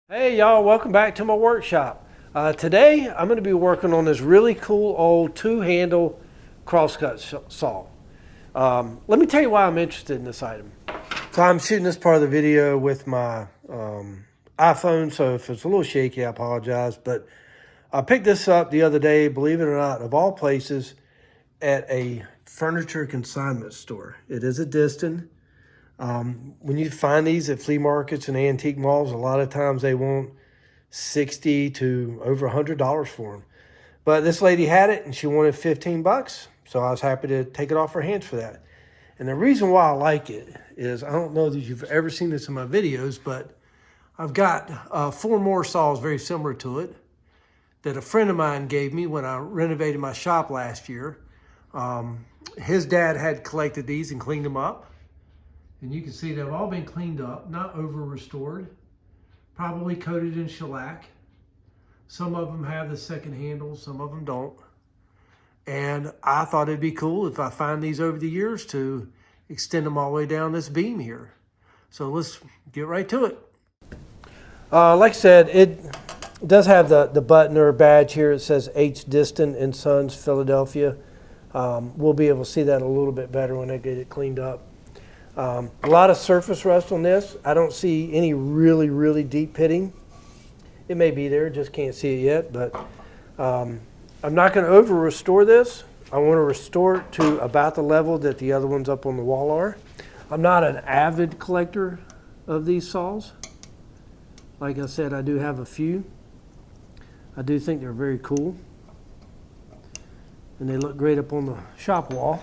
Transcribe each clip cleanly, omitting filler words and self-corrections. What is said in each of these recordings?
Hey y'all, welcome back to my workshop. Today I'm going to be working on this really cool old two-handle crosscut saw. Let me tell you why I'm interested in this item. So I'm shooting this part of the video with my iPhone, so if it's a little shaky I apologize, but I picked this up the other day, believe it or not, of all places, at a furniture consignment store. It is a Disston. When you find these at flea markets and antique malls, a lot of times they want $60 to over $100 for them. But this lady had it and she wanted 15 bucks. So I was happy to take it off her hands for that. And the reason why I like it is, I don't know that you've ever seen this in my videos, but I've got 4 more saws very similar to it that a friend of mine gave me when I renovated my shop last year. His dad had collected these and cleaned them up. And you can see they've all been cleaned up, not over restored, probably coated in shellac. Some of them have the second handle, some of them don't. And I thought it'd be cool if I find these over the years to extend them all the way down this beam here. So let's get right to it. Like I said, it does have the button or badge here. It says H. Disston and Sons, Philadelphia. We'll be able to see that a little bit better when I get it cleaned up. A lot of surface rust on this. I don't see any really deep pitting. It may be there, just can't see it yet, but I'm not going to over restore this. I want to restore it to about the level that the other ones up on the wall are. I'm not an avid collector of these saws. Like I said, I do have a few. I do think they're very cool. And they look great up on the shop wall.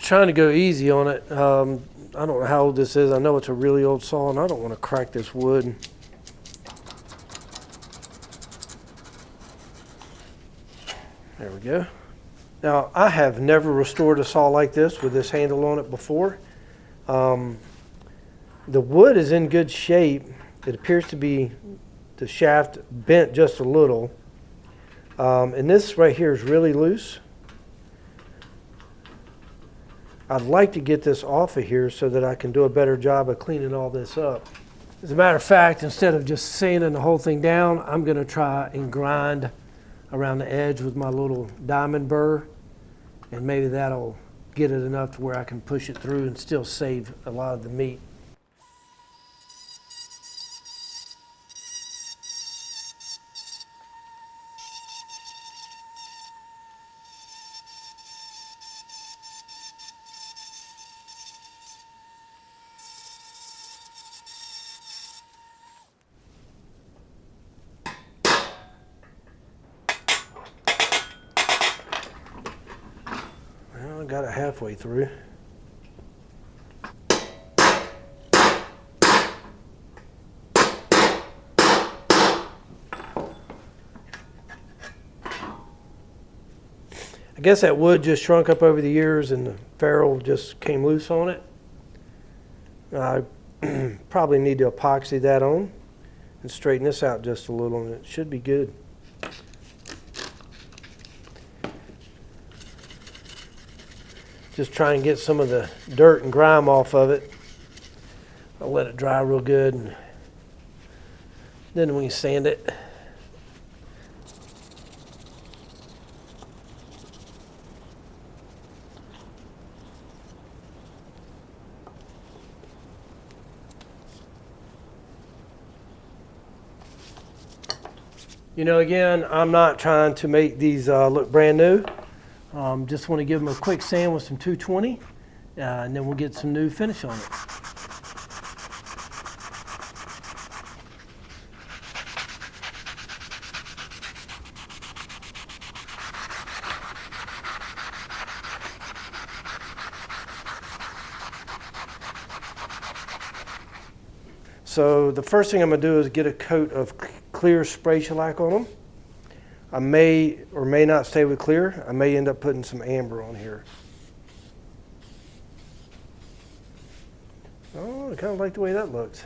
Trying to go easy on it. I don't know how old this is. I know it's a really old saw and I don't want to crack this wood. There we go. Now I have never restored a saw like this with this handle on it before. The wood is in good shape. It appears to be the shaft bent just a little. And this right here is really loose. I'd like to get this off of here so that I can do a better job of cleaning all this up. As a matter of fact, instead of just sanding the whole thing down, I'm going to try and grind around the edge with my little diamond burr, and maybe that'll get it enough to where I can push it through and still save a lot of the meat. Got it halfway through. I guess that wood just shrunk up over the years and the ferrule just came loose on it. I probably need to epoxy that on and straighten this out just a little, and it should be good. Just try and get some of the dirt and grime off of it. I'll let it dry real good, and then we can sand it. You know, again, I'm not trying to make these look brand new. Just want to give them a quick sand with some 220, and then we'll get some new finish on it. So the first thing I'm going to do is get a coat of clear spray shellac on them. I may or may not stay with clear. I may end up putting some amber on here. Oh, I kind of like the way that looks.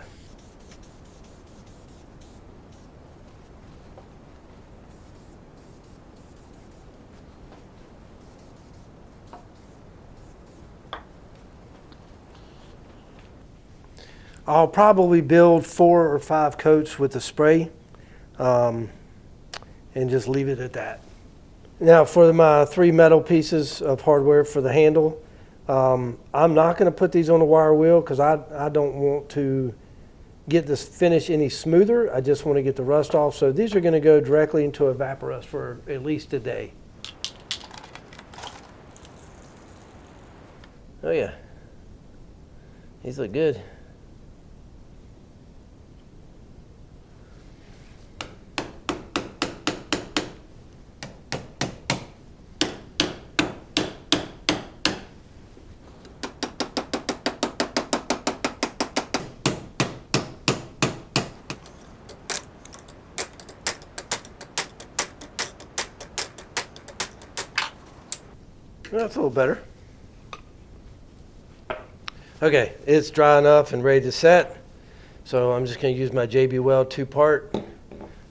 I'll probably build 4 or 5 coats with the spray and just leave it at that. Now for my 3 metal pieces of hardware for the handle, I'm not going to put these on the wire wheel because I don't want to get this finish any smoother. I just want to get the rust off. So these are going to go directly into Evaporust for at least a day. Oh yeah, these look good. That's a little better. Okay, it's dry enough and ready to set. So I'm just going to use my JB Weld 2-part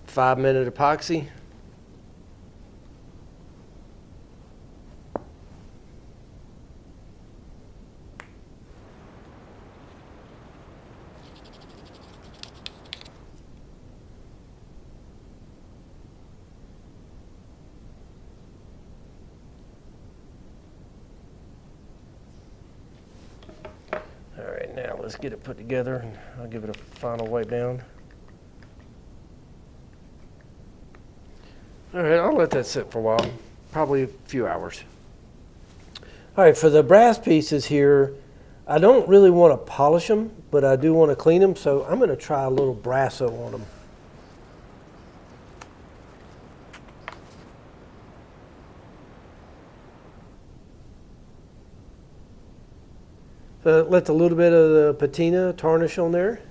5-minute epoxy. All right, now let's get it put together and I'll give it a final wipe down. All right, I'll let that sit for a while, probably a few hours. All right, for the brass pieces here, I don't really want to polish them, but I do want to clean them, so I'm going to try a little Brasso on them. So let a little bit of the patina tarnish on there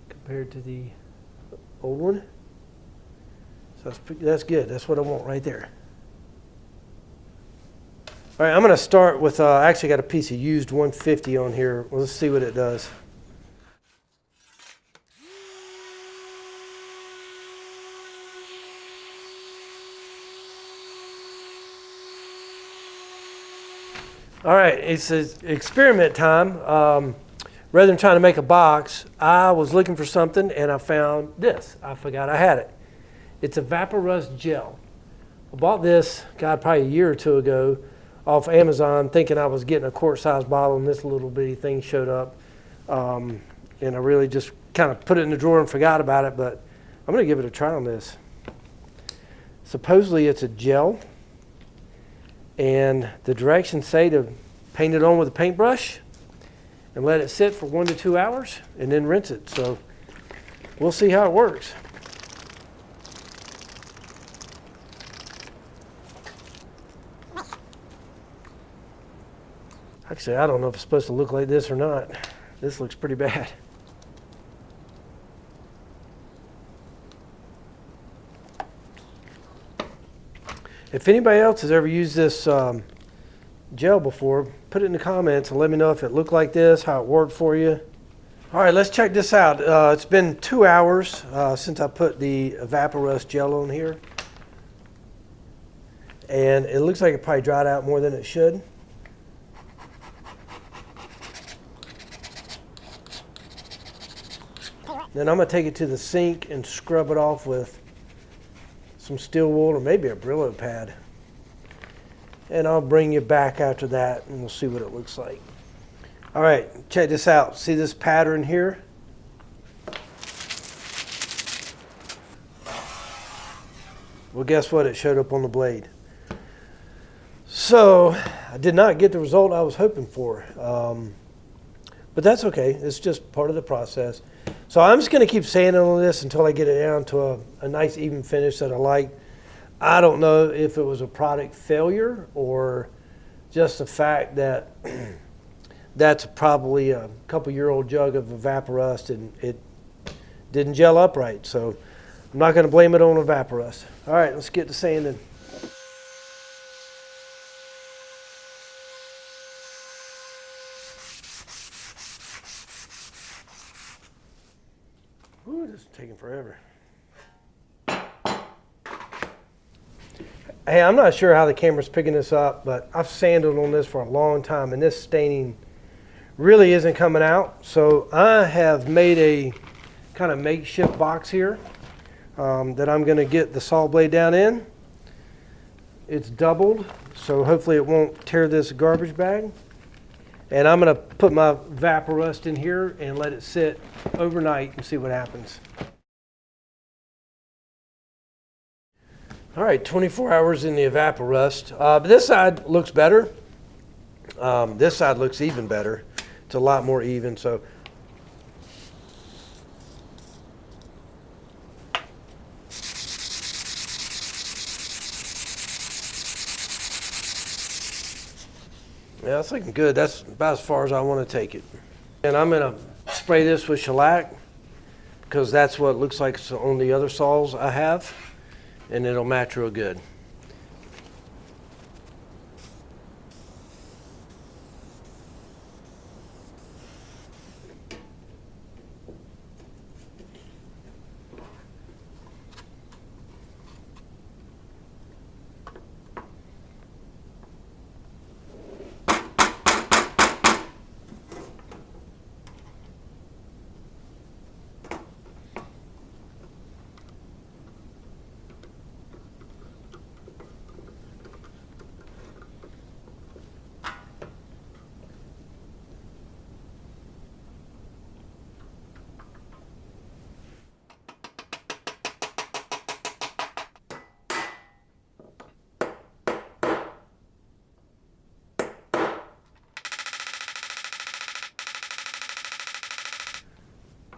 compared to the old one. So that's good. That's what I want right there. All right, I'm going to start with, I actually got a piece of used 150 on here. Well, let's see what it does. All right, it's experiment time. Rather than trying to make a box, I was looking for something and I found this. I forgot I had it. It's Evaporust GEL. I bought this, God, probably a year or two ago off Amazon thinking I was getting a quart-sized bottle and this little bitty thing showed up. And I really just kind of put it in the drawer and forgot about it, but I'm going to give it a try on this. Supposedly it's a gel. And the directions say to paint it on with a paintbrush and let it sit for 1 to 2 hours and then rinse it. So we'll see how it works. Actually, I don't know if it's supposed to look like this or not. This looks pretty bad. If anybody else has ever used this gel before, put it in the comments and let me know if it looked like this, how it worked for you. All right, let's check this out. It's been 2 hours since I put the Evaporust gel on here. And it looks like it probably dried out more than it should. Then I'm going to take it to the sink and scrub it off with some steel wool or maybe a Brillo pad. And I'll bring you back after that and we'll see what it looks like. All right, check this out. See this pattern here? Well, guess what? It showed up on the blade. So I did not get the result I was hoping for. But that's okay. It's just part of the process. So I'm just going to keep sanding on this until I get it down to a nice even finish that I like. I don't know if it was a product failure or just the fact that that's probably a couple-year-old jug of Evaporust, and it didn't gel up right. So I'm not going to blame it on Evaporust. All right, let's get to sanding. Ooh, this is taking forever. Hey, I'm not sure how the camera's picking this up, but I've sanded on this for a long time, and this staining really isn't coming out. So I have made a kind of makeshift box here that I'm going to get the saw blade down in. It's doubled, so hopefully it won't tear this garbage bag. And I'm going to put my Evaporust in here and let it sit overnight and see what happens. All right, 24 hours in the Evaporust. But this side looks better. This side looks even better. It's a lot more even. So yeah, it's looking good. That's about as far as I want to take it. And I'm going to spray this with shellac because that's what it looks like on the other saws I have, and it'll match real good.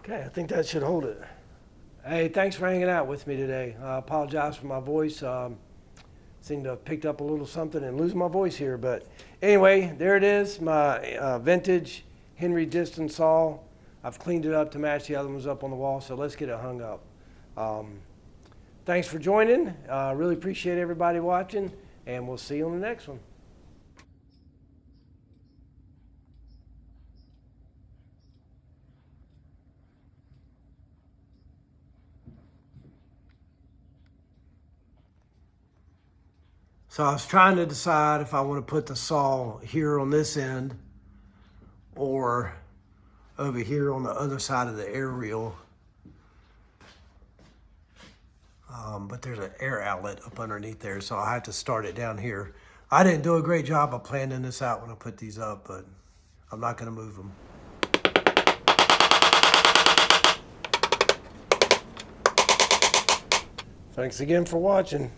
Okay, I think that should hold it. Hey, thanks for hanging out with me today. I apologize for my voice. Seemed to have picked up a little something and lose my voice here. But anyway, there it is, my vintage Henry Disston saw. I've cleaned it up to match the other ones up on the wall, so let's get it hung up. Thanks for joining. Really appreciate everybody watching, and we'll see you on the next one. So I was trying to decide if I want to put the saw here on this end or over here on the other side of the air reel. But there's an air outlet up underneath there, so I have to start it down here. I didn't do a great job of planning this out when I put these up, but I'm not going to move them. Thanks again for watching.